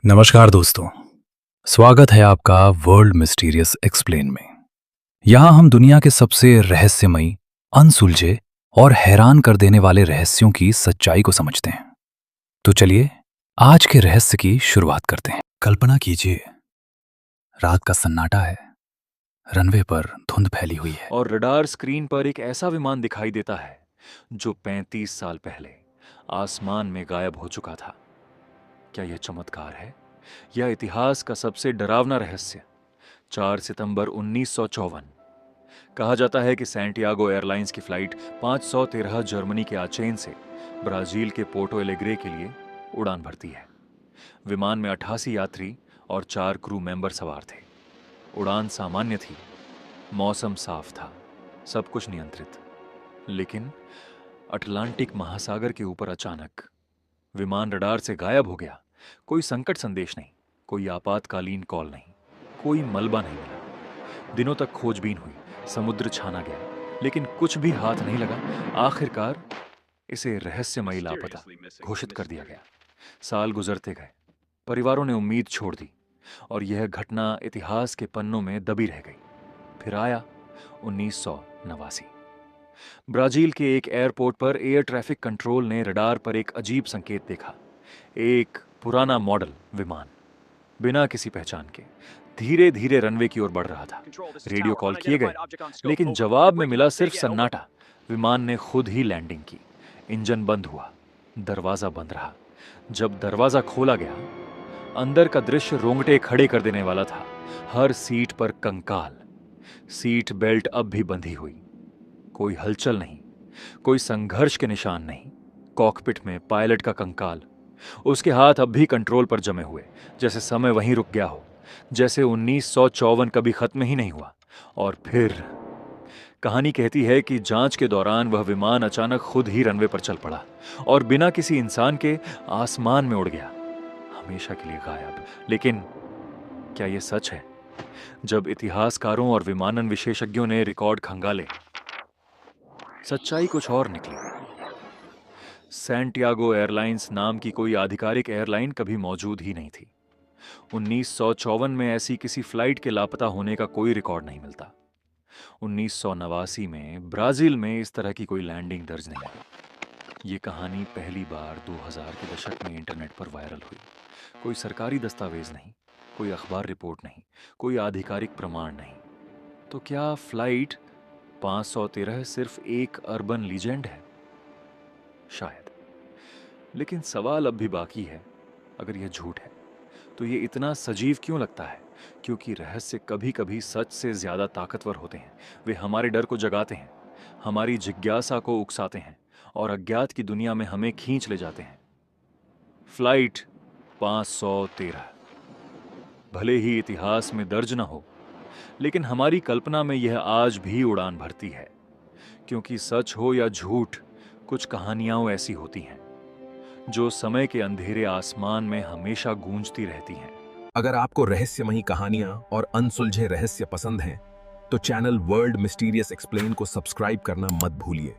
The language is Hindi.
नमस्कार दोस्तों, स्वागत है आपका वर्ल्ड मिस्टीरियस एक्सप्लेन में। यहाँ हम दुनिया के सबसे रहस्यमयी, अनसुलझे और हैरान कर देने वाले रहस्यों की सच्चाई को समझते हैं। तो चलिए आज के रहस्य की शुरुआत करते हैं। कल्पना कीजिए, रात का सन्नाटा है, रनवे पर धुंध फैली हुई है और रडार स्क्रीन पर एक ऐसा विमान दिखाई देता है जो 35 साल पहले आसमान में गायब हो चुका था। क्या यह चमत्कार है या इतिहास का सबसे डरावना रहस्य? 4 सितंबर 1954 कहा जाता है कि सैंटियागो एयरलाइंस की फ्लाइट 513 जर्मनी के आचेन से ब्राजील के पोर्टो एलेग्रे के लिए उड़ान भरती है। विमान में 88 यात्री और 4 क्रू मेंबर सवार थे। उड़ान सामान्य थी, मौसम साफ था, सब कुछ नियंत्रित। लेकिन अटलांटिक महासागर के ऊपर अचानक विमान रडार से गायब हो गया। कोई संकट संदेश नहीं, कोई आपातकालीन कॉल नहीं, कोई मलबा नहीं मिला। दिनों तक खोजबीन हुई, समुद्र छाना गया, लेकिन कुछ भी हाथ नहीं लगा। आखिरकार इसे रहस्यमयी लापता घोषित कर दिया गया। साल गुजरते गए, परिवारों ने उम्मीद छोड़ दी और यह घटना इतिहास के पन्नों में दबी रह गई। फिर आया 1989। ब्राजील के एक एयरपोर्ट पर एयर ट्रैफिक कंट्रोल ने रडार पर एक अजीब संकेत देखा। एक पुराना मॉडल विमान बिना किसी पहचान के धीरे धीरे रनवे की ओर बढ़ रहा था। रेडियो कॉल किए गए, लेकिन जवाब में मिला सिर्फ सन्नाटा। विमान ने खुद ही लैंडिंग की, इंजन बंद हुआ, दरवाजा बंद रहा। जब दरवाजा खोला गया, अंदर का दृश्य रोंगटे खड़े कर देने वाला था। हर सीट पर कंकाल, सीट बेल्ट अब भी बंधी हुई, कोई हलचल नहीं, कोई संघर्ष के निशान नहीं। कॉकपिट में पायलट का कंकाल, उसके हाथ अब भी कंट्रोल पर जमे हुए, जैसे समय वहीं रुक गया हो, जैसे 1954 कभी खत्म ही नहीं हुआ। और फिर कहानी कहती है कि जांच के दौरान वह विमान अचानक खुद ही रनवे पर चल पड़ा और बिना किसी इंसान के आसमान में उड़ गया, हमेशा के लिए गायब। लेकिन क्या यह सच है? जब इतिहासकारों और विमानन विशेषज्ञों ने रिकॉर्ड खंगाले, सच्चाई कुछ और निकली। सैंटियागो एयरलाइंस नाम की कोई आधिकारिक एयरलाइन कभी मौजूद ही नहीं थी। 1954 में ऐसी किसी फ्लाइट के लापता होने का कोई रिकॉर्ड नहीं मिलता। 1989 में ब्राजील में इस तरह की कोई लैंडिंग दर्ज नहीं हुई। ये कहानी पहली बार 2000 के दशक में इंटरनेट पर वायरल हुई। कोई सरकारी दस्तावेज नहीं, कोई अखबार रिपोर्ट नहीं, कोई आधिकारिक प्रमाण नहीं। तो क्या फ्लाइट 513 सिर्फ एक अर्बन लीजेंड है? शायद। लेकिन सवाल अब भी बाकी है, अगर यह झूठ है तो यह इतना सजीव क्यों लगता है? क्योंकि रहस्य कभी कभी सच से ज्यादा ताकतवर होते हैं। वे हमारे डर को जगाते हैं, हमारी जिज्ञासा को उकसाते हैं और अज्ञात की दुनिया में हमें खींच ले जाते हैं। फ्लाइट 513 भले ही इतिहास में दर्ज न हो, लेकिन हमारी कल्पना में यह आज भी उड़ान भरती है। क्योंकि सच हो या झूठ, कुछ कहानियां ऐसी होती हैं जो समय के अंधेरे आसमान में हमेशा गूंजती रहती हैं। अगर आपको रहस्यमयी कहानियां और अनसुलझे रहस्य पसंद हैं, तो चैनल वर्ल्ड मिस्टीरियस एक्सप्लेन को सब्सक्राइब करना मत भूलिए।